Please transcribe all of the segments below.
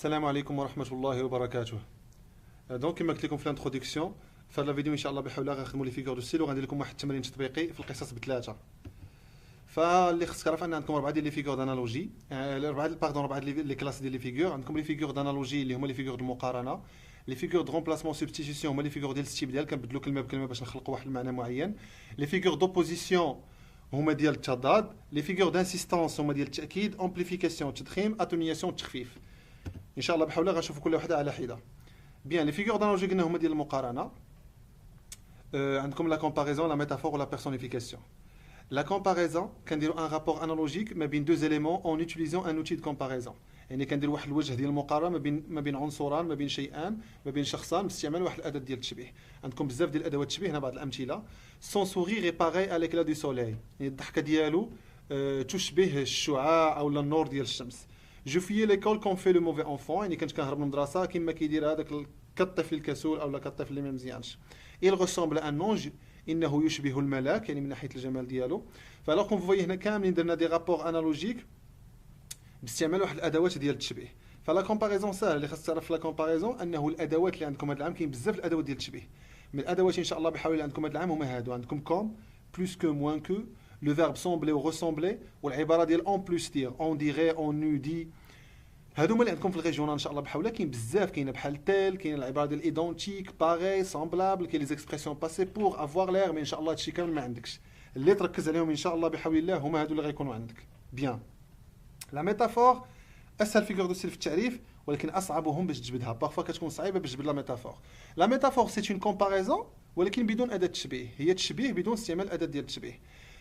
السلام عليكم ورحمة الله وبركاته. دونك كما قلت لكم في الانتروديكسيون، في هذا الفيديو ان شاء الله بحول الله غنخدموا لي فيغور دو ستيل وغندير لكم واحد التمرين تطبيقي في القصص بثلاثه. فاللي خصك تعرف ان عندكم اربعه ديال لي فيغور دانالوجي، اربعه لي كلاس ديال لي فيغور. عندكم لي فيغور دانالوجي اللي هما لي فيغور المقارنه، لي فيغور دو رومبلاسمون سبستيتيسيون هما لي فيغور ديال الاستبدال، كنبدلوا كلمه بكلمه باش نخلقوا واحد المعنى معين. لي فيغور دوبوزيسيون هما ديال التضاد. لي فيغور دانسيستانس هما ديال التاكيد، امبليفيكاسيون التضخيم، اتونياسيون التخفيف. ان شاء الله بحول الله غنشوفوا كل وحده على حده. بيان لي فيغور دانالوجي قلنا هما ديال المقارنه. عندكم لا كومباريزون، لا ميتافور ولا بيرسونيفيكاسيون. La comparaison كنديروا ان رابور انالوجيك ما بين دو زيليمون اون اوتيليزون ان اوتي دو كومباريزون، يعني كنديروا واحد الوجه ديال المقارنه ما بين عنصران، ما بين شيئان، ما بين شخصان باستعمال واحد الاداه ديال التشبيه. عندكم بزاف ديال الادوات التشبيه، هنا بعض الامثله. سون سورير باغي ا ليكلا دو سوليي، يعني الضحكه ديالو تشبه الشعاع او النور ديال الشمس. جو في ليكول كون في لو موفي انفون، يعني كنت كنهرب من المدرسه كما كيدير هذاك كالطفل الكسول او كالطفل اللي ما مزيانش. il ressemble à un ange، انه يشبه الملاك، يعني من ناحيه الجمال ديالو. فالوغ كون فوي هنا كاملين درنا دي رابور انالوجيك باستعمال واحد الادوات ديال التشبيه. فلا كومباريزون ساهل، اللي خاص تعرف في لا كومباريزون انه الادوات اللي عندكم هذا العام كاين بزاف الادوات ديال التشبيه. من الادوات ان شاء الله بحاول اللي عندكم هذا العام هما هادو. عندكم كوم، بلوس كو، موان كو، لو فيرب سومبلي و ريسومبلي، والعباره ديال اون بلوس دير، اون ديغي، اون نو دي. هادو هما اللي عندكم في الريجيونال ان شاء الله بحاول. كاين بزاف، كاينه بحال تيل، كاين العباره ديال ايدونتيك، باغي، سامبلابل، كاين لي زيكسبرسيون باسي بور افوار لير. مي ان شاء الله هادشي كامل ما عندكش، اللي تركز عليهم ان شاء الله بحول الله هما هادو اللي غيكونوا عندك. بيان لا ميتافور اسهل فيغور دو ستيل في التعريف، ولكن اصعبهم باش تجبدها. بارفوا كتكون صعيبه باش تجبد لا ميتافور. لا ميتافور سي اون كومباريزون ولكن بدون اداه تشبيه، هي تشبيه بدون استعمال اداه ديال التشبيه.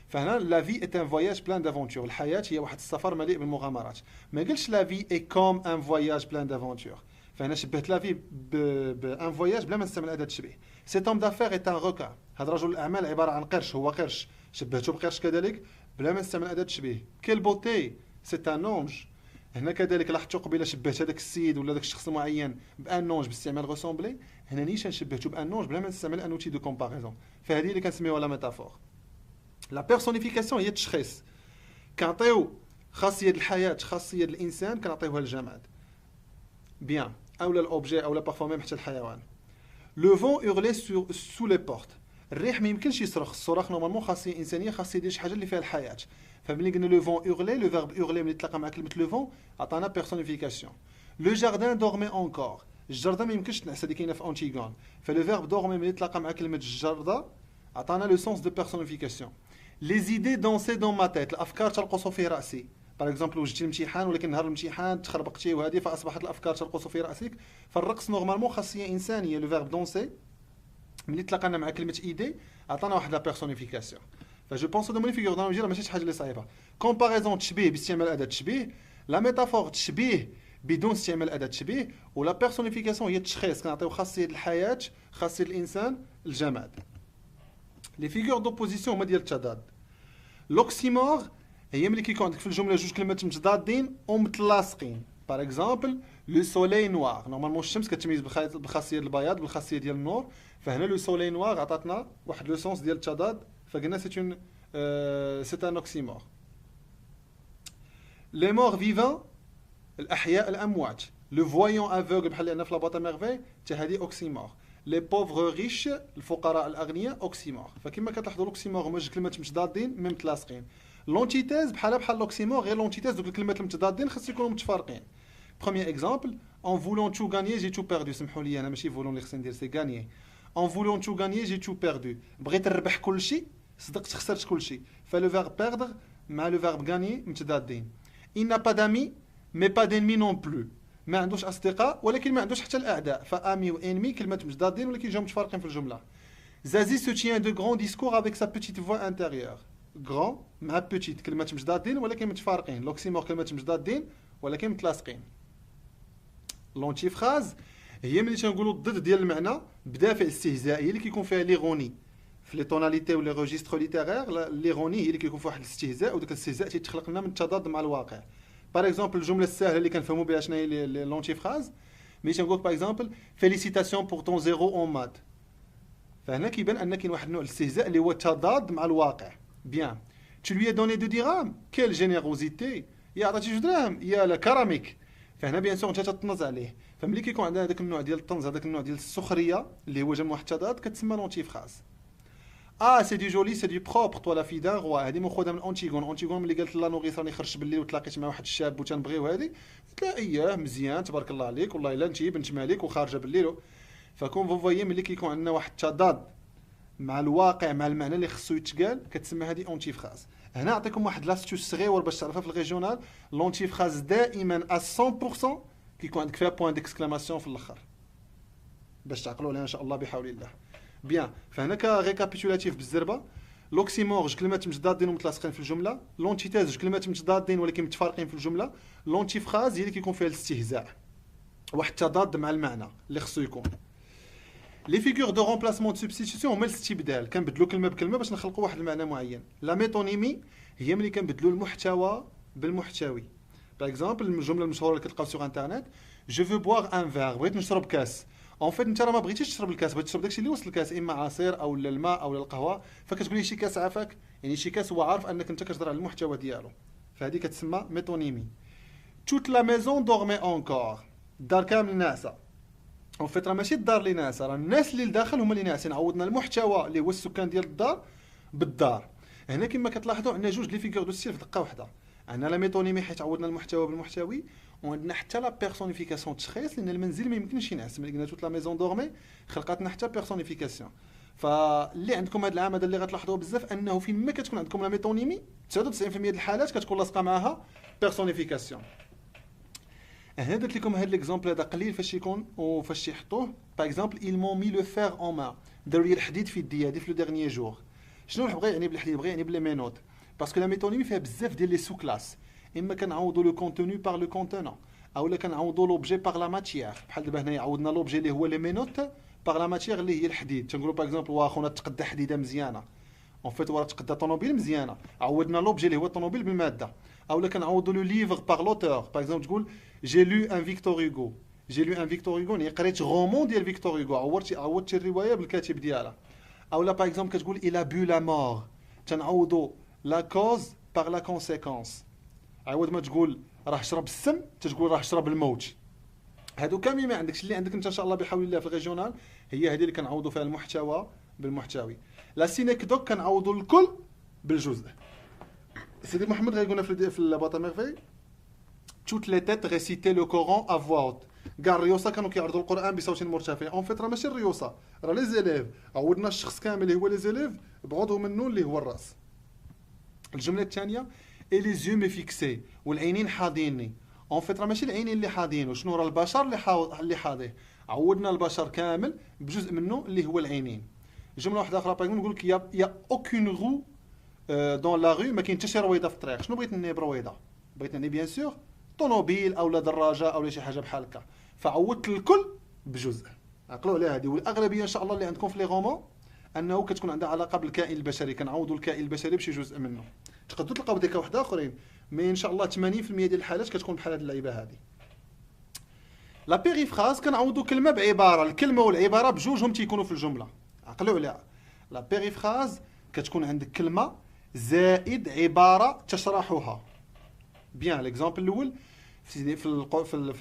فهنا لا في est un voyage plein d'aventures، الحياة هي واحد السفر مليء بالمغامرات. ما قلتش لا في est comme un voyage plein d'aventures. فهنا شبهت لا في بان فواياج بلا ما نستعمل اداة التشبيه. cet homme d'affaires est un requin، هذا رجل الاعمال عبارة عن قرش، هو قرش، شبهته بقرش كذلك بلا ما نستعمل اداة التشبيه. quelle beauté c'est un ange، هنا كذلك لاحظتوا قبيله شبهت هذاك السيد ولا ذاك الشخص المعين بان نونج باستعمال ريسومبلي، هنا نيشان شبهته بان نونج بلا ما نستعمل ان اوتي دو كومباريزون. فهذه اللي كنسميوها لا ميتافور. لا بيرسونيفيكاسيون هي التشخيص، كنعطيو خاصيه الحياه، خاصيه الانسان كنعطيوها للجماد. بيان اولا الاوبجي اولا بارفو ميم حتى الحيوان. لو فون اورلي سو لي بورت، الريح ما يمكنش يصرخ. الصراخ نورمالمون خاصيه انسانيه، خاصيه يدير شي حاجه اللي فيها الحياه. فملي قلنا لو فون اورلي، لو فيرب اورلي ملي تلاقى مع كلمه لو فون عطانا بيرسونيفيكاسيون. لو جاردان دورمي اونكور، الجرده ما يمكنش تنعس، هذه كاينه في اونتيغون. فلو فيرب دورمي ملي تلاقى مع كلمه الجرده عطانا لو سونس دو بيرسونيفيكاسيون. Les idées dansaient dans ma tête، الافكار ترقصوا في راسي. باغ اكزومبل وجدتي الامتحان ولكن نهار الامتحان تخربقتي وهذه فاصبحت الافكار ترقص في راسك. فالرقص نورمالمون خاصيه انسانيه. لو فيرب دونسي ملي تلاقانا مع كلمه ايدي عطانا واحد لا بيرسونيفيكاسيون. فجو بونس دو موني فيغور دانالوجي راه ماشي شي حاجه اللي صعيبه. كومباريزون تشبيه باستعمال اداه تشبيه، لا ميتافور تشبيه بدون استعمال اداه تشبيه، ولا بيرسونيفيكاسيون هي التشخيص، كنعطيو خاصيه الحياه، خاصيه الانسان، الجماد. لي فيغور دوبوزيسيون هما ديال التضاد. لوكسيمور هي ملي كيكون عندك في الجمله جوج كلمات متضادين ومتلاصقين. باغ اكزومبل لو سوليي نوار، نورمالمون الشمس كتميز بالخاصيه ديال البياض بالخاصيه ديال النور. فهنا لو سوليي نوار عطاتنا واحد لو سونس ديال التضاد، فقلنا سي ان اوكسيمور. لي مور فيفان الاحياء الاموات. لو فويون افوغل بحال اللي عندنا في لابواط ميرفي حتى هذه اوكسيمور. لي بوفغ ريش الفقراء الاغنياء اوكسيمور. فكما كتلاحظوا لوكسيمور هما جوج كلمات متضادين مي متلاصقين. لونتيتيز بحال لوكسيمور، غير لونتيتيز دوك الكلمات المتضادين خاص يكونوا متفارقين. بروميير اكزامبل اون فولون تو غانيي جي تو بيردو. سمحوا لي انا ماشي فولون اللي خصني ندير، سي غانيي. اون فولون تو غانيي جي تو بيردو، بغيت نربح كلشي صدقت خسرت كلشي. فلو فيرب بيردر مع لو فيرب غانيي متضادين. il n'a pas d'amis mais pas d'ennemis non plus، ما عندوش اصدقاء ولكن ما عندوش حتى الاعداء. فامي وانمي كلمات متضادين ولكن جاو متفارقين في الجمله. زازي سو تيان دو غران ديسكور افيك سا بيتيت فوا انتيريور. غران مع بيتيت كلمات متضادين ولكن متفارقين. لوكسيمور كلمات متضادين ولكن متلاصقين. لونتي فراز هي ملي تنقولوا الضد ديال المعنى بدافع استهزائي اللي كيكون فيها ليغوني. في لي طوناليتي ولا ريجستر ليتيرير ليغوني هي اللي كيكون فيها واحد الاستهزاء، وداك الاستهزاء تيتخلق لنا من التضاد مع الواقع. باغ اكزومبل الجمله السهله اللي كنفهموا بها شنو هي لونتي فراز، ملي تنقول باغ اكزومبل فيليسيتاسيون بور طون زيرو اون مات. فهنا كيبان ان كاين واحد النوع الاستهزاء اللي هو تضاد مع الواقع. بيان tu lui as donné 2 dirhams، quelle générosité، يا عطاتي 2 دراهم يا لكرمك. فهنا بيان سور انت تطنز عليه. فملي كيكون عندنا هذاك النوع ديال الطنز، هذاك النوع ديال السخريه اللي هو جمع محتضات، كتسمى لونتي فراز. سي دي جولي سي دي بروبر تو لا في دان غوا، هذه ماخوذه من اونتيغون. اونتيغون ملي قالت لا نوغيس راني خرجت بالليل وتلاقيت مع واحد الشاب وتنبغيو هذه، قلت لها اياه مزيان تبارك الله عليك والله الا انت بنت مالك وخارجه بالليل. فكون فو فويي ملي كيكون عندنا واحد التضاد مع الواقع مع المعنى اللي خصو يتقال، كتسمى هذه اونتي فراز. هنا نعطيكم واحد لاستيوس صغير باش تعرفها في الريجيونال. لونتي فراز دائما 100% كيكون عندك فيها بوين ديكسكلاماسيون في الاخر باش تعقلوا عليها ان شاء الله بحول الله. بيان، فهنا كريكابيتولاتيف بالزربه: لوكسيمور جوج كلمات متضادين ومتلاصقين في الجمله، لونتيتاز جوج كلمات متضادين ولكن متفارقين في الجمله، لونتي فراز هي اللي كيكون فيها الاستهزاء، واحد التضاد مع المعنى اللي خصو يكون. لي فيغور دو رومبلاسمون دو سوبستيتيسيون هما الاستبدال، كنبدلوا كلمه بكلمه باش نخلقوا واحد المعنى معين. لا ميتونيمي هي ملي كنبدلوا المحتوى بالمحتوي. باغ اكزومبل الجمله المشهوره اللي كتلقاو سوغ انترنت: جو فو بوار ان فير، بغيت نشرب كاس. اون فيت انت راه ما بغيتيش تشرب الكاس، بغيت تشرب داكشي اللي وسط الكاس، اما عصير او الماء او القهوه، فكتقول لي شي كاس عافاك، يعني شي كاس هو عارف انك انت كتهضر على المحتوى ديالو، فهذه كتسمى ميتونيمي. توت لا ميزون دورمي اونكور، الدار كامل ناعسه. اون فيت راه ماشي الدار اللي ناعسه، راه الناس اللي لداخل هما اللي ناعسين. عوضنا المحتوى اللي هو السكان ديال الدار بالدار. هنا كما كتلاحظوا عندنا جوج لي فيغور دو ستيل في دقه واحده. عندنا لا ميتونيمي حيت عوضنا المحتوى بالمحتوي، وعندنا حتى لا بيرسونيفيكاسيون تشخيص، لان المنزل ما يمكنش ينعس. ملي قلنا توت لا ميزون دورمي خلقاتنا حتى بيرسونيفيكاسيون. فاللي عندكم هذا العام هذا اللي غتلاحظوه بزاف، انه فين ما كتكون عندكم لا ميتونيمي 99% ديال الحالات كتكون لاصقه معاها بيرسونيفيكاسيون. هنا درت لكم هذا ليكزامبل هذا قليل فاش يكون وفاش يحطوه. باغ اكزومبل ils m'ont mis le fer en main، داروا لي الحديد في يدي هذه في لو ديرنيي جور. شنو بغى يعني بالحديد؟ بغى يعني بلي مينوت، باسكو لا ميتونيمي فيها بزاف ديال لي سو كلاس. اما كنعوضوا لو كونتوني بار لو كونتونون، اولا كنعوضوا لوبجي بار لا ماتيير. بحال دابا هنايا عوضنا لوبجي اللي هو لي مينوت بار لا ماتيير اللي هي الحديد. تنقولوا باغ اكزومبل واخونا تقدى حديده مزيانه، اون فيت وراه تقدى طوموبيل مزيانه، عوضنا لوبجي اللي هو الطوموبيل بالماده. اولا كنعوضوا لو ليفر بار لوتور، باغ اكزومبل تقول جي لو ان فيكتور هوغو، جي لو ان فيكتور هوغو يعني قريت رومون ديال فيكتور هوغو، عوضتي الروايه بالكاتب ديالها. اولا باغ اكزومبل كتقول الى بو لا مور، تنعوضوا لا كوز بار لا كونسيكونس. عوض ما تقول راه شرب السم تتقول راه شرب الموت. هادو كاملين ما عندكش، اللي عندك انت ان شاء الله بحول الله في الريجيونال هي هذه اللي كنعوضوا فيها المحتوى بالمحتوي. لا سينيكدوك كنعوضوا الكل بالجزء. سيدي محمد غيقولنا في الباطا ميرفي: توت لي تيت ريسيتي لو كورون ا فوا اوت. كاع الريوسه كانوا كيعرضوا القران بصوت مرتفع. اون فيت راه ماشي الريوسه، راه لي زيليف. عودنا الشخص كامل اللي هو لي زيليف بعضو منه اللي هو الراس. الجمله الثانيه: اي لي زيو مي فيكسي، والعينين حاضيني. اون فيت راه ماشي العينين اللي حاضين، وشنو راه البشر اللي حاضيه. عودنا البشر كامل بجزء منه اللي هو العينين. جمله واحده اخرى باغ نقول لك يا اوكين رو دون لا رue، ما كاين حتى شي رويضه في الطريق. شنو بغيت نني برويضه؟ بغيت نني بيان سور طوموبيل او لا دراجه او شي حاجه بحال هكا. فعوضت الكل بجزء. عقلوا على هذه. والاغلبيه ان شاء الله اللي عندكم في لي رومون انه كتكون عندها علاقه بالكائن البشري، كنعوضوا الكائن البشري بشي جزء منه. تقدروا تلقاو ديك واحد اخرين، مي ان شاء الله 80% ديال الحالات كتكون بحال هذه اللعيبه هذه. لا بيريفراز كنعوضوا كلمه بعباره، الكلمه والعباره بجوجهم تيكونوا في الجمله. عقلوا عليها. لا بيريفراز كتكون عندك كلمه زائد عباره تشرحها. بيان ليكزامبل الاول في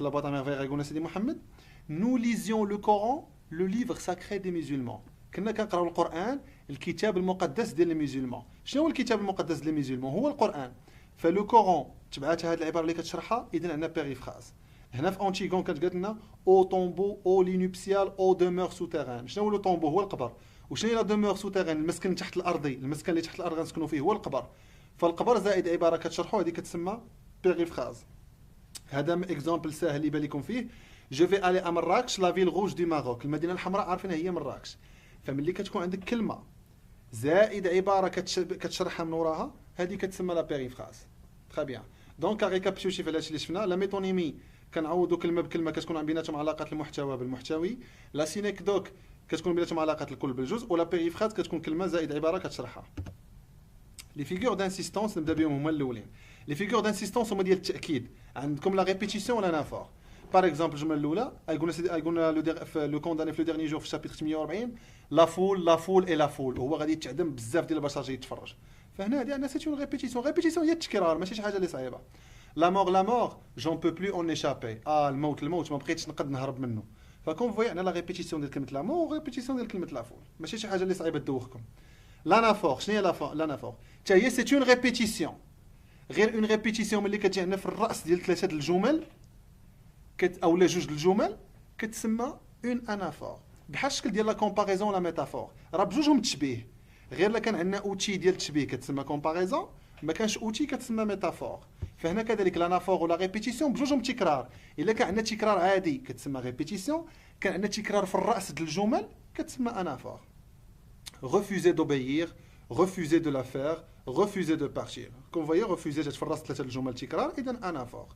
لا بوطا ميرفي غيقولنا سيدي محمد: نو ليزيون لو كوران لو ليفر ساكري دي ميزولمون. كنا كنقراو القران، الكتاب المقدس ديال لي ميزولمون. شنو هو الكتاب المقدس ديال لي ميزولمون؟ هو القران. فلو كوران تبعات هذه العباره اللي كتشرحها، اذا عندنا بيريفراز. هنا في اونتيغون كانت قالت لنا او طومبو او لينوبسيال او دومور سوتيران. شنو هو لو طومبو؟ هو القبر. وشنو هي لا دومور سوتيران؟ المسكن تحت الارضي، المسكن اللي تحت الارض غنسكنوا فيه هو القبر. فالقبر زائد عباره كتشرحوا هذه كتسمى بيريفراز. هذا اكزامبل ساهل اللي يبان لكم فيه: جو في الي ا مراكش لا فيل روج دي ماروك، المدينه الحمراء عارفينها هي مراكش. فملي كتكون عندك كلمه زائد عباره كتشرحها من وراها، هذه كتسمى لا بيريفراز. تري بيان. دونك ريكابيتوليتيف على هادشي اللي شفنا: لا ميتونيمي كنعوضوا كلمه بكلمه كتكون بيناتهم علاقه المحتوى بالمحتوي، لا سينيكدوك كتكون بيناتهم علاقه الكل بالجزء، ولا بيريفراز كتكون كلمه زائد عباره كتشرحها. لي فيغور دانسيستونس نبدا بهم هما الاولين. لي فيغور دانسيستونس هما ديال التاكيد. عندكم لا ريبيتيسيون ولا نافور. باغ اكزومبل الجمله الاولى قلنا لو كونداني في لو ديرني جور في الشابيتر 140: لا فول اي لا فول، وهو غادي يتعدم بزاف ديال البشر جاي يتفرج. فهنا هذه عندنا سيتون ريبيتيسيون. ريبيتيسيون هي التكرار، ماشي شي حاجه اللي صعيبه. لا مور جون بو بلو اون ايشابي. الموت ما بقيتش نقد نهرب منه. فكون فوي انا لا ريبيتيسيون ديال كلمه لا مور ريبيتيسيون ديال كلمه لا فول ماشي شي حاجه اللي صعيبه تدوخكم. لانافور شنو هي لانافور؟ حتى هي سي اون ريبيتيسيون، غير اون ريبيتيسيون ملي كتجي عندنا في الراس ديال ثلاثه د الجمل او لا جوج د الجمل كتسمى اون انافور. بحال الشكل ديال لا كومباريزون ولا ميتافور، راه بجوجهم تشبيه، غير الا كان عندنا اوتي ديال التشبيه كتسمى كومباريزون، ما كانش اوتي كتسمى ميتافور. فهنا كذلك لانافور ولا ريبيتيسيون بجوجهم تكرار. الا كان عندنا تكرار عادي كتسمى ريبيتيسيون، كان عندنا تكرار في الراس ديال الجمل كتسمى انافور. refuser d'obéir, refuser de la faire, refuser de partir. Comme vous voyez, refuser جات في الراس ثلاثه الجمل تكرار، اذا انافور.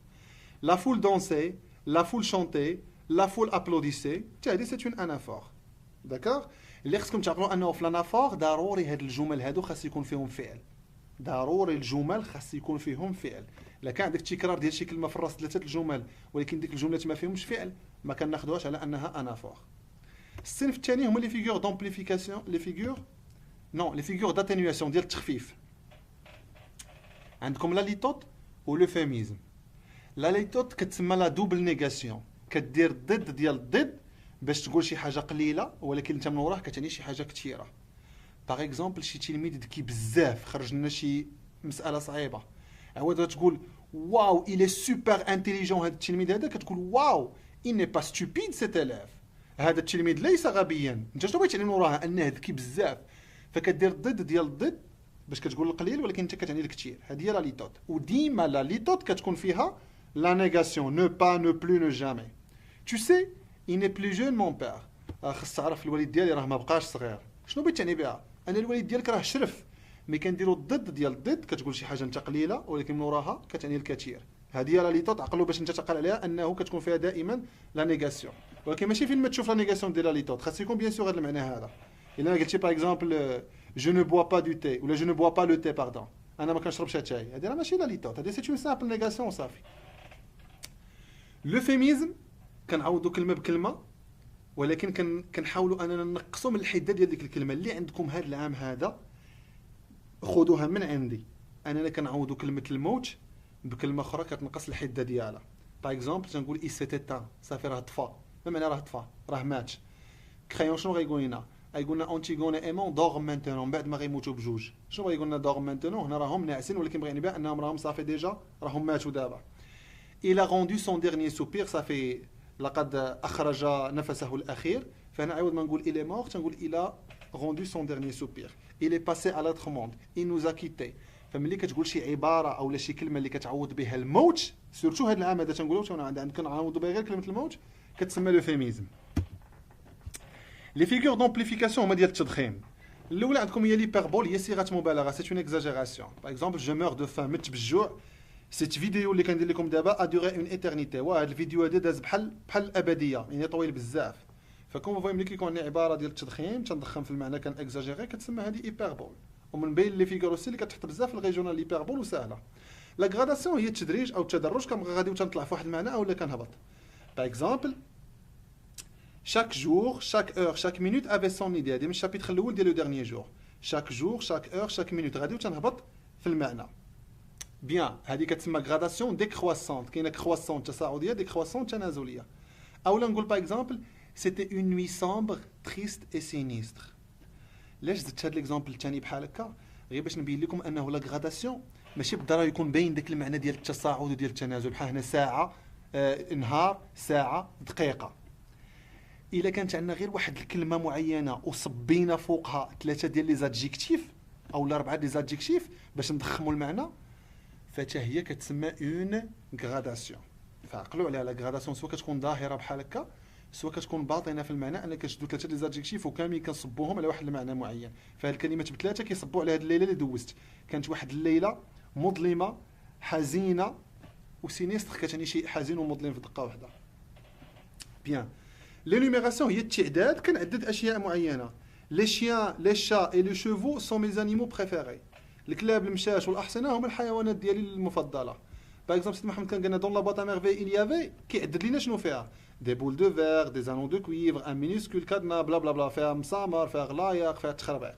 La foule dansait, la foule chantait, la foule applaudissait. هذه سي اون انافور. داكوغ؟ اللي خصكم تعقلوا انه في الانافور ضروري هاد الجمل هادو خاص يكون فيهم فعل. ضروري الجمل خاص يكون فيهم فعل. الا كان عندك تكرار ديال شي كلمه في الراس ثلاثه الجمل ولكن ديك الجملات ما فيهمش فعل، ما كناخذوهاش على انها انافور. الصنف الثاني هما لي فيغور دومبليفيكاسيون، لي فيغور داتينيواسيون ديال التخفيف. عندكم لا ليتوت و لو فيميزم. لا ليتوت كتسمى لا دوبل نيغاسيون، كدير الضد ديال الضد باش تقول شي حاجه قليله ولكن انت من وراه كتعني شي حاجه كثيره. باغ اكزومبل شي تلميذ ذكي بزاف خرج لنا شي مساله صعيبه، عوض تقول واو il est super intelligent هذا التلميذ هذا، كتقول واو il n'est pas stupide cet élève، هذا التلميذ ليس غبيا. انت شنو بغيتي تعلم وراها؟ انه ذكي بزاف، فكدير الضد ديال الضد باش كتقول القليل ولكن انت كتعني الكثير. هذه هي لا ليتوت. وديما لا ليتوت كتكون فيها لا نيغاسيون، نو با نو بلو نو جامي. tu sais il n'est plus jeune mon père. خص تعرف الوالد ديالي راه ما بقاش صغير. شنو بغيت تعني بها؟ ان الوالد ديالك راه شرف، مي كنديروا الضد ديال الضد كتقول شي حاجه انت قليله ولكن من وراها كتعني الكثير. هذه هي لا ليتوت. عقلوا باش انت تعقل عليها انه كتكون فيها دائما لا نيغاسيون، ولكن ماشي فين ما تشوف لا نيغاسيون ديال لا ليتوت خاص يكون بيان سور هذا المعنى هذا. الا قلتي باغ اكزومبل جو نو بوا با دو تي ولا جو نو بوا با لو تي باردون، انا ما كنشربش اتاي، هذه راه ماشي لا ليتوت، هذه سي اون سامبل نيغاسيون صافي. لو فيميزم كنعوضوا كلمه بكلمه ولكن كنحاولوا اننا نقصوا من الحده ديال ديك الكلمه. اللي عندكم هذا العام هذا خذوها من عندي، اننا كنعوضوا كلمه الموت بكلمه اخرى كتنقص الحده ديالها. باغ اكزومبل تنقول اي سيتي تان، صافي راه طفا، ما معنى راه طفا؟ راه مات. كريون شنو غيقول لنا؟ غيقول لنا اونتيغون ايمون دوغ مانتونون، بعد ما غيموتوا بجوج. شنو غيقول لنا دوغ مانتونون؟ هنا راهم ناعسين ولكن بغينا نبان انهم راهم صافي ديجا راهم ماتوا دابا. il a rendu son dernier soupir، صافي لقد اخرج نفسه الاخير. فهنا عوض ما نقول il est mort تنقول il a rendu son dernier soupir، il est passé à l'autre monde، il nous a quitté. فملي كتقول شي عباره او شي كلمه اللي كتعوض بها الموت، سورتو هذا العام هذا تنقولوا عندنا كنعوضوا بها غير كلمه الموت، كتسمى لو فيميزم. لي فيغور دومبليفيكاسيون هما ديال التضخيم. الاولى عندكم هي ليبربول، هي صيغه مبالغه، سي اون اكزاجيراسيون. باغ اكزومبل جو مور دو فام، مت بالجوع. سيت فيديو اللي كندير لكم دابا ادوري اون ايترنيتي، وهذا الفيديو هذا داز بحال الابديه، يعني طويل بزاف. فكون فوي ملي كيكون عندنا عباره ديال التضخيم تنضخم في المعنى كان اكزاجيري، كتسمى هذه ايبربول. ومن بين لي فيغور اوسي اللي كتحط بزاف في الريجونال ليبربول وسهله. لا غراداسيون هي التدريج او التدرج، كنبقى غادي وتنطلع في واحد المعنى اولا كنهبط. باغ اكزومبل chaque jour, chaque heure, chaque minute avait son idée. هذه من الشابيتر الاول ديال لو ديرنيي جور. chaque jour, chaque heure, chaque minute غادي وتنهبط في المعنى. بيان هذه كتسمى غراداسيون ديكرواسونت، كاينه كرواسون تصاعديه ديكرواسون تنازليه. اولا نقول باغ اكزومبل سيتي اون نوي سامبر تريست اي سينيستر. علاش زدت هذا ليكزومبل الثاني بحال هكا؟ غير باش نبين لكم انه لا غراداسيون ماشي بالضروره يكون باين داك المعنى ديال التصاعد وديال التنازل. بحال هنا ساعه، نهار، ساعه، دقيقه. الا كانت عندنا غير واحد الكلمه معينه وصبينا فوقها ثلاثه ديال لي زادجيكتيف او اربعه ديال زادجيكتيف باش نضخموا المعنى، فتا هي كتسمى اون غراداسيون. فعقلوا عليها. لا غراداسيون سواء كتكون ظاهره بحال هكا سواء كتكون باطنه في المعنى، انك كتشدوا ثلاثه ديال زادجيكتيف وكاملين كنصبوهم على واحد المعنى معين. فهاد الكلمات بثلاثه كيصبوا على هاد الليله اللي دوزت. كانت واحد الليله مظلمه حزينه، وسينيستر كتعني شيء حزين ومظلم في دقه واحده. بيان لينوميراسيون هي التعداد، كنعدد اشياء معينه. لي شيان لي شا اي لو شوفو سون مي زانيمو بريفيري. الكلاب المشاش والاحصنه هما الحيوانات ديالي المفضله. باغ اكزومبل سيدي محمد كان قالنا دون لا بوط ا ميرفي il y avait كيعدد لينا شنو فيها. دي بول دو فير، دي زانون دو كويفر، ان مينيسكول كادنا، بلا بلا بلا، فيها مسامر، فيها غلايق، فيها تخربيق.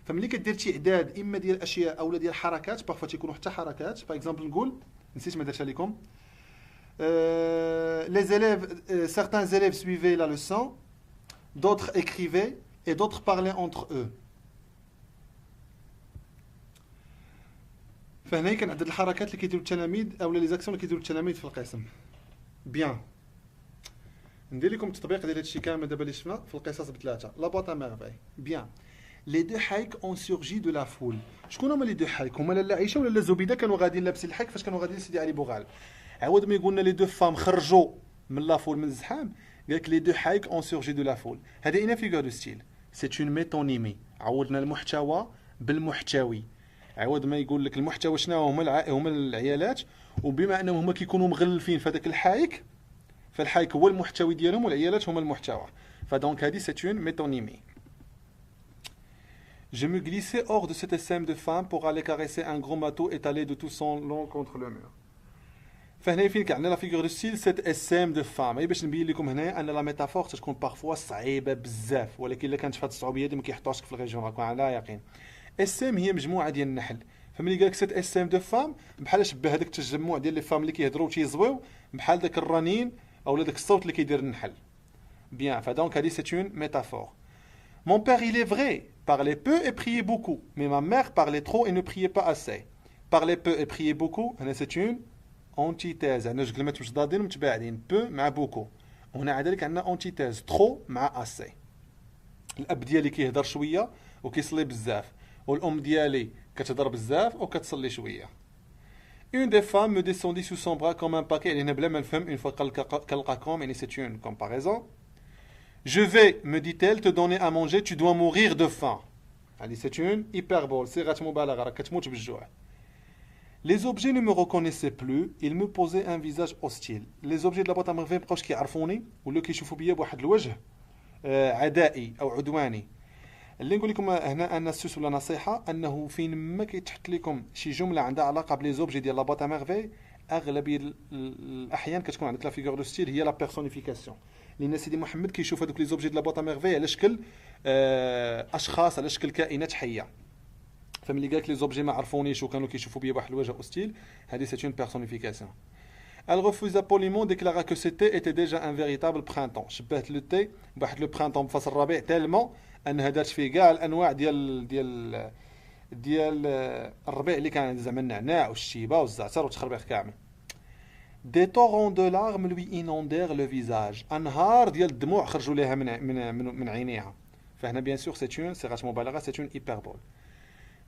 فملي كدير تعداد اما ديال اشياء اولا ديال حركات بارفو تيكونوا حتى حركات باغ اكزومبل نقول نسيت ما درتها لكم les élèves certains élèves suivaient la leçon d'autres écrivaient et d'autres parlaient entre eux. فهنا كنعدد الحركات اللي كيديروا التلاميذ اولا لي زاكسيون اللي كيديروا التلاميذ في القسم. بيان ندير لكم التطبيق ديال هادشي كامل دابا اللي شفنا في القصص بثلاثه لا بوط ميرفاي. بيان لي دو حايك اون سورجي دو لا فول. شكون هما لي دو حايك؟ هما لاله عائشه ولا لاله زبيده كانوا غاديين لابسين الحيك فاش كانوا غاديين لسيدي علي بوغال. عاود ما يقولنا لي دو فام خرجوا من لا فول من الزحام قال لك لي دو حايك اون سورجي دو لا فول. هذه اين فيغور دو ستيل سي اون ميتونيمي. عوضنا المحتوى بالمحتوي. عوض ما يقول لك المحتوى شنو هما العيالات وبما انهم هما كيكونوا مغلفين في هذاك الحايك فالحايك هو المحتوي ديالهم والعيالات هما المحتوى. فدونك هذه سي اون ميتونيمي. Je me glissais hors de cette SM de femme pour aller caresser un gros bateau étalé de tout son long contre le mur. فهنا فين كان عندنا لا فيغور دو ستيل سيت اس ام دو فام. اي باش نبين لكم هنا ان لا ميتافور تكون بارفوا صعيبه بزاف ولكن الا كانت في هذه الصعوبيه هذه ما كيحطوهاش في الريجيون راكم على يقين. اس ام هي مجموعه ديال النحل فملي قال لك سيت اس ام دو فام بحال شبه هذاك التجمع ديال لي فام اللي كيهضروا وتيزويو بحال داك الرنين اولا داك الصوت اللي كيدير النحل. بيان فدونك هذه سيت اون ميتافور. Mon père il est vrai parlait peu et priait beaucoup mais ma mère parlait trop et ne priait pas assez. Parlait peu et priait beaucoup هنا c'est une antithèse. عندنا جوج كلمات متضادين متباعدين peu مع beaucoup. هنا عندك عندنا antithèse trop مع assez. الاب ديالي كيهضر شويه وكيصلي بزاف والام ديالي كتهضر بزاف وكتصلي شويه. Une des femmes me descendit sous son bras comme un paquet. هنا بلا ما نفهم une fois كلقاكم يعني c'est une comparaison. Je vais, me dit-elle, te donner à manger, tu dois mourir de faim. C'est une hyperbole, صيغة مبالغة راك كتموت بالجوع. Les objets ne me reconnaissaient plus, ils me posaient un visage hostile. Les objets de la boîte à merveille مابقاوش كيعرفوني ولا كيشوفوا بيا بواحد الوجه عدائي او عدواني. اللي نقول لكم هنا ان السوس ولا نصيحه انه فين ما كيتحط لكم شي جمله عندها علاقه بلي زوبجي ديال لا بوط ا ميرفي اغلبيه الاحيان كتكون عندك لا فيغور دو ستيل هي لا بيرسونيفيكاسيون. لان سيدي محمد كيشوف هذوك لي زوبجي ديال لا بوط ا ميرفي على شكل اشخاص على شكل كائنات حيه. فملي قال لك لي زوبجي ما عرفونيش وكانوا كيشوفوا بيا بواحد الوجه اوستيل هذه سي اون بيرسونيفيكاسيون. Elle refusa poliment, déclara que ce thé était déjà un véritable printemps. شبهت لو تي بواحد لو برينتون بفصل الربيع تالمون انها دارت فيه كاع الانواع ديال الربيع اللي كان زعما النعناع والشيبه والزعتر والتخربيق كامل. Des torrents de larmes lui inondèrent le visage. انهار ديال الدموع خرجوا لها من عينيها. فهنا bien sûr c'est une صيغه مبالغه c'est une hyperbole.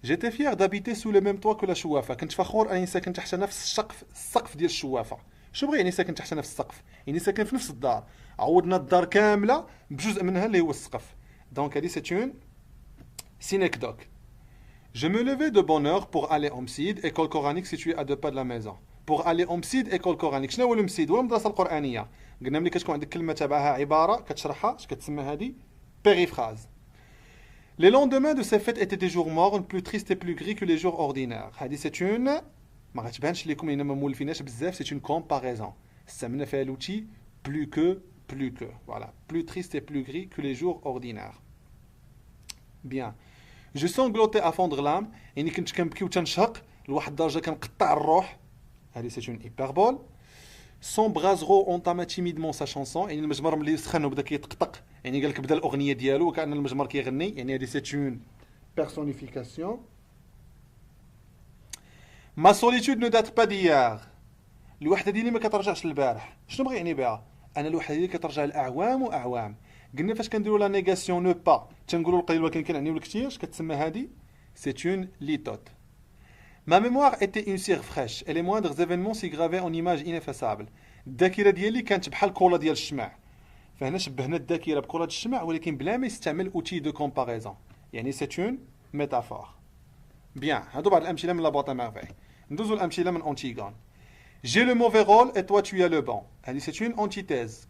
J'étais fier d'habiter sous le même toit que la شوافة. كنت فخور اني ساكن تحت نفس السقف ديال الشوافة. شو بغي يعني ساكن تحت نفس السقف؟ يعني ساكن في نفس الدار. عوضنا الدار كامله بجزء منها اللي هو السقف. دونك هذه سي اون سينيكدوك. Je me levais de bonne heure pour aller au MSID, école coranique située à 2 pas de la maison. Pour aller au MSID, école coranique. شنو هو المسيد؟ هو المدرسه القرانيه. قلنا ملي كتكون عندك كلمه تبعها عباره كتشرحها اش كتسمى هذه بيريفراز. Les lendemains de ces fêtes étaient des jours mornes, plus tristes et plus gris que les jours ordinaires. هذه c'est une ما غتبانش لكم لان ما مولفيناش بزاف. c'est une comparaison. استعملنا فيها l'outil plus que voilà, plus triste et plus gris que les jours ordinaires. Bien. Je sanglotais à fondre l'âme. يعني كنت كنبكي وتنشهق لواحد الدرجه كنقطع الروح. هذه c'est une hyperbole. Son brasero entama timidement sa chanson. يعني المجمر ملي سخن وبدا كيطقطق يعني قال لك بدا الاغنيه ديالو وكان المجمر كيغني يعني هذه c'est une personnification. Ma solitude ne date pas d'hier. الوحده ديالي ما كترجعش للبارح. شنو بغي يعني بها؟ انا الوحده ديالي كترجع لاعوام واعوام. قلنا فاش كنديروا لا نيغاسيون نو با تنقولوا القليل ولكن كنعنيو الكثير اش كتسمى هذه سي اون ليتوت. Ma mémoire était une cire fraîche et les moindres événements s'y gravaient en images ineffaçables. الذاكره ديالي كانت بحال كولا ديال الشمع. فهنا شبهنا الذاكره بكره الشمع ولكن بلا ما يستعمل اوتي دو كومباريزون يعني سي اون ميتافور. بيان هادو بعض الامثله من لا بوط ا ميرفاي. ندوزو الامثله من اونتيغون. J'ai le mauvais rôle et toi tu as le bon. هذه c'est une antithèse.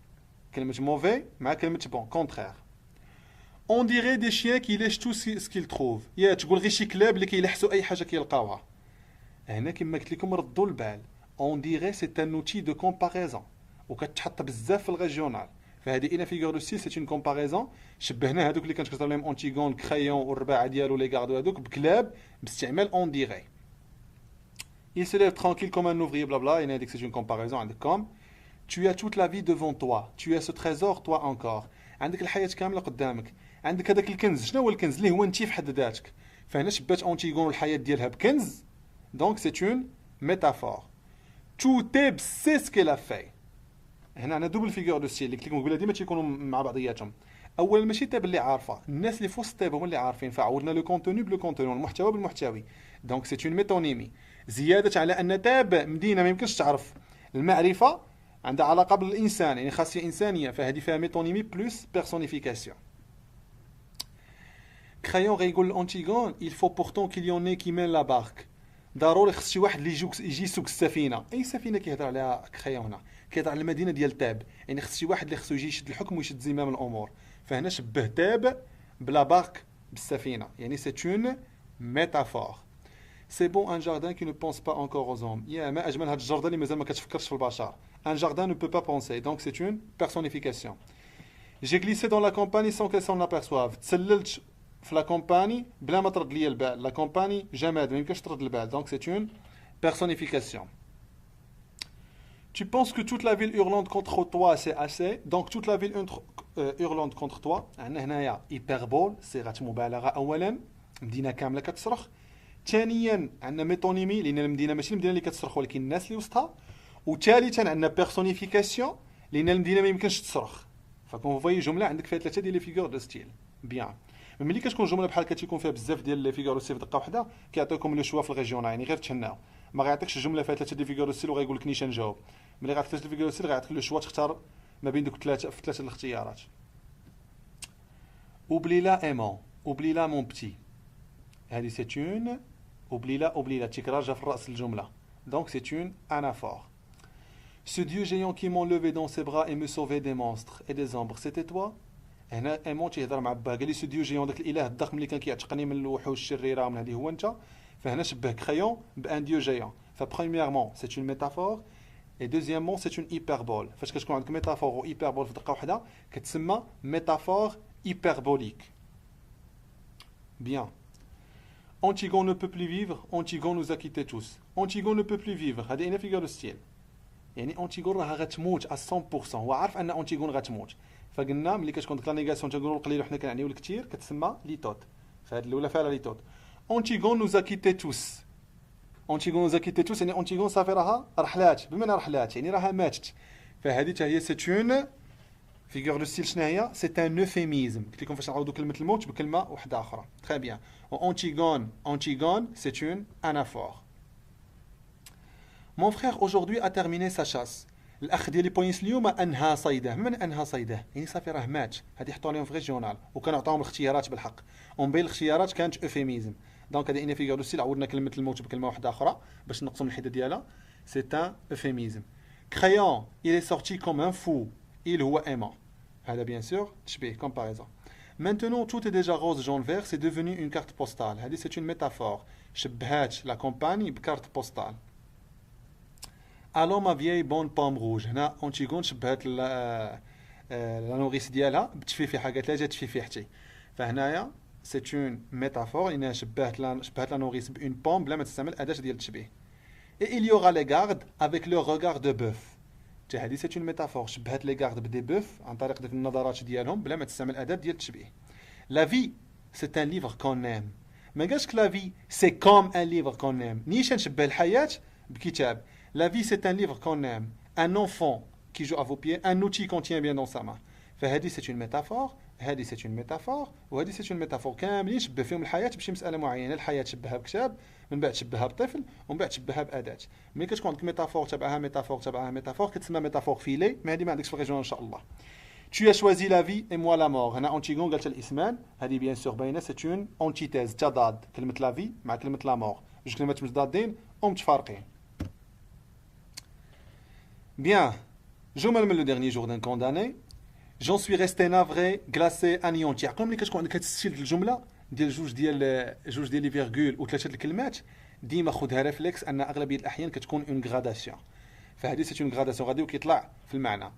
كلمة mauvais مع كلمة bon, contraire. On dirait des chiens qui lèchent tout ce qu'ils trouvent. يا تقول غير شي كلاب اللي كيلحسوا أي حاجة كيلقاوها. هنا كما قلت لكم ردوا البال. On dirait c'est un outil de comparaison. وكتحط بزاف في الريجيونال. فهذه الى فيغور دو ستيل سي اون كومباريزون. شبهنا هذوك اللي كنتكتب لهم اونتيغون الكريون والرباعه ديالو لي غاردو هذوك بكلاب باستعمال اون ديغي. Il se lève tranquille comme un ouvrier, blabla. Il a dit que c'est une comparaison avec comme. Tu as toute la vie devant toi. Tu as ce trésor, toi encore. عندك الحياة كاملة قدامك. عندك هذاك الكنز. شنو هو الكنز؟ اللي هو انت في حد ذاتك. فهنا شبات اونتيغون الحياة ديالها بكنز. Donc c'est une métaphore. Tout c'est ce qu'elle a fait. هنا عندنا دوبل فيغور دو ستيل اللي قلت لكم قبيله ديما تيكونوا مع بعضياتهم. اولا ماشي تاب اللي عارفه، الناس اللي في وسط تاب هما اللي عارفين، فعوضنا لو كونتوني بلو كونتوني، المحتوى بالمحتوي. دونك سي اون ميتونيمي. زياده على ان تاب مدينه ما يمكنش تعرف المعرفه عندها علاقه بالانسان، يعني خاصيه انسانيه، فهذه فيها ميتونيمي بلس بيرسونيفيكاسيون. كرايون غيقول لأونتيغون il faut pourtant qu'il y en ait qui mène la barque. ضروري خص شي واحد اللي يجي يسوق السفينه. اي سفينه كيهضر عليها كرايون هنا؟ كيهضر على المدينه ديال تاب، يعني خص شي واحد اللي خصو يجي يشد الحكم ويشد زمام الامور. فهنا شبه تاب بلا بارك بالسفينه، يعني سي اون ميتافور. سي بون ان جاردان كي نو بونس با انكور aux hommes. يا ما اجمل هاد الجردة اللي مازال ما كتفكرش في البشر. ان جاردان نو بو با بونسي، دونك سي اون بيرسونيفيكاسيون. جي غليسي دون لا كومباني سون كيل سون لابيرسواف. تسللت في لا كومباني بلا ما ترد ليا البال. لا كومباني جماد ما يمكنش ترد البال، دونك سي اون بيرسونيفيكاسيون. Tu penses que toute la ville hurlante contre toi c'est assez. Donc toute la ville hurlante contre toi. عندنا هنايا hyperbole صيغة مبالغة أولا، مدينة كاملة كتصرخ. ثانيا عندنا ميتونيمي لأن المدينة ماشي المدينة اللي كتصرخ ولكن الناس اللي وسطها. وثالثا عندنا بيرسونيفيكاسيون لأن المدينة ما يمكنش تصرخ. فكون فوي جملة عندك فيها ثلاثة ديال لي فيغور دو ستيل. بيان. ملي كتكون جملة بحال كتكون فيها بزاف ديال لي فيغور دو ستيل في دقة واحدة كيعطيوكم لو شوا في الريجيون، يعني غير تهناو. ما غيعطيكش جملة فيها ثلاثة ديال فيغور دو ستيل وغيقول لك نيشان نجاوب. ملي غيعطيك ثلاثة فيغور دو ستيل غيعطيك لو شوا تختار ما بين دوك ثلاثة في ثلاثة الاختيارات. اوبلي لا ايمون، اوبلي لا مون بتي. هذه سي اون اوبلي لا تكرار جا في الراس الجملة. دونك سي اون انافور. Ce dieu géant qui m'ont levé dans ses bras et me sauvait des monstres et des ombres, c'était toi. هنا ايمون تيهضر مع با، قال لي سو ديو جيون داك الاله الضخم اللي كان كيعتقني من الوحوش الشريره من هذه هو انت. فهنا شبه كريون بان ديو جيون. فبريميرمون سي اون ميتافور et deuxièmement c'est une hyperbole. فاش كتكون عندك ميتافور و hyperbole في دقه واحده كتسمى métaphore hyperbolique. Bien. Antigone ne peut plus vivre, Antigone nous a quittés tous. Antigone ne peut plus vivre. هذه هنا فيغور ستيل، يعني أونتيغون راها غتموت 100%. هو عارف ان أونتيغون غتموت. فقلنا ملي كتكون ديك لا نيغاسيون تنقولوا القليل وحنا كنعنيو الكثير كتسمى ليتوت. فهاد الاولى فيها ليتوت. Antigone nous a quittés tous. Antigone nous a quittés tous يعني أونتيغون صافي راها رحلات. بمعنى رحلات يعني راها ماتت. فهذه حتى هي سي اون فيغور دو ستيل. شنو هي؟ سي ان اوفيميزم. قلت لكم فاش نعوضوا كلمه الموت بكلمه واحده اخرى. تري بيان. Antigone سي اون انافور. Mon frère aujourd'hui a terminé sa chasse. الاخ ديالي بوينس اليوم انهى صيده. من انهى صيده؟ يعني صافي راه مات. هذه حطوا لهم في ريجيونال وكانوا عطاوهم الاختيارات بالحق. ومن بين الاختيارات كانت اوفيميزم. دونك هذه ان فيغور دو ستيل عوضنا كلمه الموت بكلمه واحده اخرى باش نقسم الحده ديالها. سي ان اوفيميزم. Crayon, il est sorti comme un fou. Il هو aimant. هذا bien sûr تشبيه comparaison. Maintenant tout est déjà rose jaune vert, c'est devenu une carte postale. هذه c'est une métaphore. شبهات la campagne بكارت بوستال. Allons ma vieille bonne pomme rouge. هنا أونتيغون شبهات لا نوريس ديالها بتفيفيحة، قالت لها جا تفيفيحتي. فهنايا سي اون ميتافور انها شبهات لا نوريس بون بوم بلا ما تستعمل اداة ديال التشبيه. Et il y aura les gardes avec leur regard de bœuf. هذه سي اون ميتافور شبهات لي غارد بدي بوف عن طريق ديك النظرات ديالهم بلا ما تستعمل اداة ديال التشبيه. لا في سي ان ليفر كون نيم. ما قالش لا في سي كوم ان ليفر كون نيم. نيشان نشبه الحياة بكتاب. La vie c'est un livre qu'on aime, un enfant qui joue à vos pieds, un outil qu'on tient bien dans sa main. فهذه c'est une métaphore, هذه c'est une métaphore وهذه c'est une métaphore. كاملين شبه فيهم الحياة بشي مسألة معينة. الحياة تشبهها بكتاب، من بعد تشبهها بطفل، ومن بعد تشبهها بأداة. ملي كتكون عندك ميتافور تبعها ميتافور كتسمى ميتافور فيلي. ما هذه ما عندكش في الريجيون ان شاء الله. Tu as choisi la vie et moi la mort. هنا أونتيغون قالت الإسمان. هذه بيان سور باينة c'est une antithèse تضاد كلمة لا في مع كلمة لا مور. جوج كلمات متضادين ومتفارقين. Bien, جمل من le dernier jour d'un condamné. J'en suis resté navré, glacé, anéanti. عقلوا ملي كتكون عندك تسجيل الجمله ديال جوج ديال لي فيرغول وثلاثه الكلمات ديما خذها ريفلكس ان اغلبيه الاحيان كتكون اون غراداسيون. فهذه سي اون غراداسيون غادي وكيطلع في المعنى.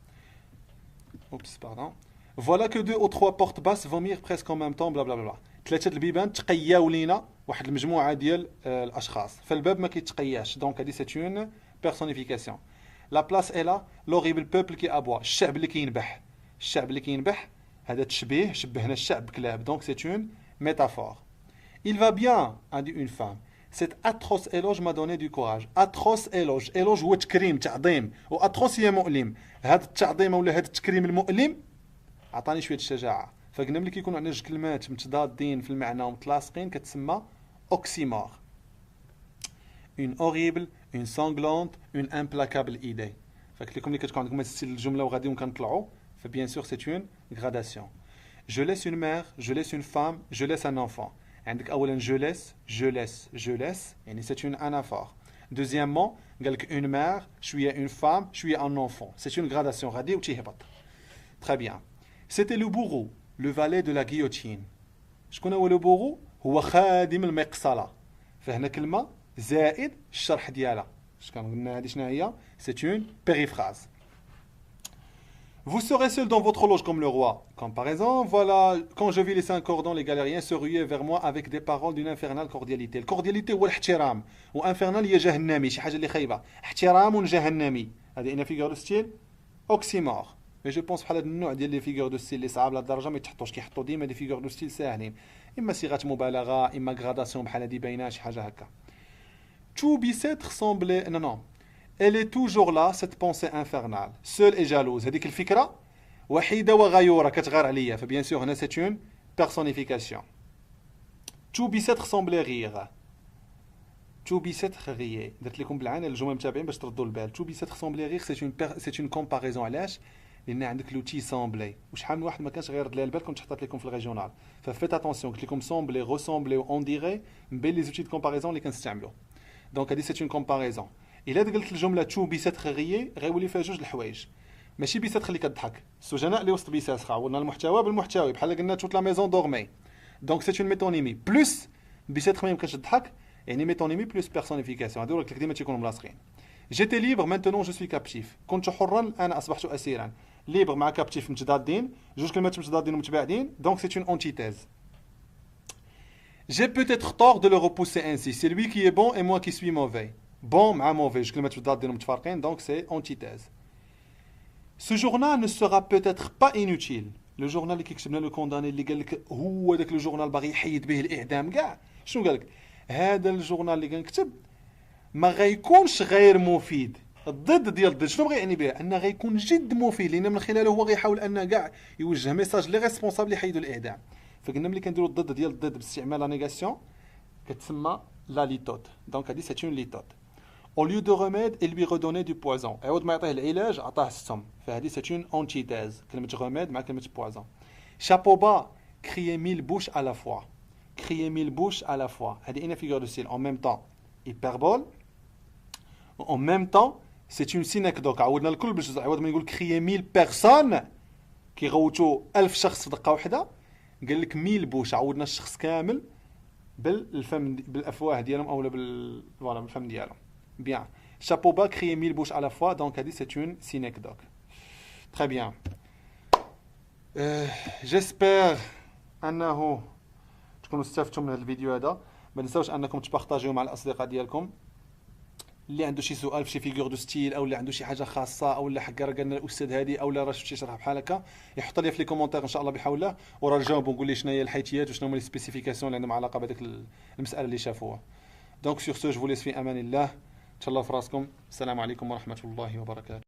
Oups, pardon. Voilà que 2 ou 3 portes basses vomir presque en même temps, blablabla. 3 البيبان تقياو لينا واحد المجموعه ديال الاشخاص، فالباب ما كيتقياش. دونك هذه سي اون بيرسونيفيكاسيون. لا بلاس اي لا لوريبل بوبل كي ابوا، الشعب اللي كينبح. الشعب اللي كينبح هذا تشبيه، شبهنا الشعب بكلاب. دونك سي اون métaphore. Il va bien, a dit une femme. Cet atroce éloge m'a donné du courage. Atroce éloge. éloge هو تكريم، تعظيم، واتروس هي مؤلم. هذا التعظيم ولا هذا التكريم المؤلم عطاني شويه الشجاعه. فقلنا ملي كيكونوا عندنا جوج كلمات متضادين في المعنى ومتلاصقين كتسمى اوكسيمور. une horrible, une sanglante, une implacable idée. فقلت لكم ملي كتكون عندكم هذا الستيل الجمله وغاديين كنطلعوا فبيان سور سي اون غراداسيون. je laisse une mère, je laisse une femme, je laisse un enfant. عندك اولا je laisse يعني سي اون انافور. دوزيامون قال لك une mère, شويه une femme, شويه un enfant. سي اون غراداسيون غادي وتيهبط. très bien. C'était le bourreau, le valet de la guillotine. شكون هو لو بوغو؟ هو خادم المقصله. فهنا كلمه زائد الشرح ديالها. اش كنقولنا هذه شنو هي؟ سي اون périphrase. Vous serez seul dans votre loge comme le roi. Comparaison, voilà, quand je vis les 5 cordons, les galériens se ruaient vers moi avec des paroles d'une infernale cordialité. الكوردياليتي هو الاحترام، وانفرنال هي جهنمي، شي حاجه اللي خايبه. احترام جهنمي. هذه ان فيغور دو ستيل اوكسيمور. مي جو بونس بحال هذا النوع ديال لي فيغور دو ستيل اللي صعاب للدرجه ما يتحطوش، كيحطوا ديما دي فيغور دو ستيل ساهلين، اما صيغه مبالغه اما غراداسيون بحال هذه باينه شي حاجه هكا. تو بيسيت ressemblait non. Elle est toujours là, cette pensée infernale. Seule et jalouse. هذيك الفكرة وحيدة وغيورة كتغار عليا. فبيان سور هنا c'est une personnification. تو بيسيت ressemblait rire. تو بيسيت rier. درت لكم بالعين الجمل المتابعين باش تردوا البال. تو بيسيت ressemblait rire c'est une comparaison. علاش؟ لأن عندك لوتي سامبلي. وشحال من واحد ما كانش غيرد لها البال كنت حطيت لكم في الريجيونال. ففيت اتونسيون قلت لكم سامبلي روسامبلي اون ديغي من بين لي زوتي دو كومباريزون اللي كنستعملوا. دونك هذه سي اون كومباريزون. الا قلت الجمله تو بيسات خغيه غيولي فيها جوج الحوايج. ماشي بيسات خلي كضحك، السجناء اللي وسط بيسات عوضنا المحتوى بالمحتوى بحال قلنا توت لا ميزون دورمي. دونك سي اون ميتونيمي بلس بيسات ما يمكنش تضحك، يعني ميتونيمي بلس بيرسونيفيكاسيون. هادو راك ديما تيكونوا ملاصقين. جيتي ليبر مانتونون جو سوي كابتيف. كنت حرا انا اصبحت اسيرا. ليبر مع كابتيف متضادين، جوج كلمات متضادين ومتباعدين. دونك سي اون انتيتيز. J'ai peut-être tort de le repousser ainsi. C'est lui qui est bon et moi qui suis mauvais. Bon مع mauvais, je كلمات متضادين ومتفارقين, donc c'est antithèse. Ce journal ne sera peut-être pas inutile. Le journal اللي كيكتب لنا لو كونداني اللي قال لك هو داك لو جورنال باغي يحيد به الاعدام كاع. شنو قال لك؟ هذا الجورنال اللي كنكتب ما غيكونش غير مفيد. الضد ديال الضد شنو بغى يعني به؟ انه غيكون جد مفيد لان من خلاله هو غيحاول ان كاع يوجه ميساج لي ريسبونسابل يحيدوا الاعدام. فقلنا ملي كنديروا الضد ديال الضد باستعمال لا نيغاسيون كتسمى لا ليتود. دونك هذه سي اون ليتود. Au lieu de remède, il lui redonnait du poison. عوض ما يعطيه العلاج عطاه السم. فهذه c'est une antithèse. كلمة remède مع كلمة poison. Chapeau bas, crier 1000 bouches à la fois. Crier 1000 bouches à la fois. هذه une figure de style. En même temps, hyperbole. En même temps, c'est une synecdoque. عودنا الكل باش عوض ما يقول crier 1000 personnes كيغوتوا 1000 شخص في دقة واحدة. قال لك 1000 بوش، عودنا الشخص كامل بالفم بالافواه ديالهم اولا فوالا بالفم ديالهم. Bien. Chapeau bas, crier 1000 bouches à la fois. Donc, elle dit c'est une synecdoque. Très bien. J'espère أنه تكونوا استفدتوا من هذا الفيديو هذا. ما تنساوش أنكم تبارطاجيوه مع الأصدقاء ديالكم. اللي عنده شي سؤال في شي فيغور دو ستيل او اللي عنده شي حاجه خاصه او اللي حكا راه قالنا الاستاذ هادي او لا راه شفت شي شرح بحال هكا يحط لي في لي كومونتير ان شاء الله بحول الله وراه نجاوب ونقول لي شنو هي الحيتيات وشنو هما لي سبيسيفيكاسيون اللي عندهم علاقه بهذيك المساله اللي شافوها. دونك سور سو جو فو ليس في امان الله. تهلاو في راسكم. السلام عليكم ورحمه الله وبركاته.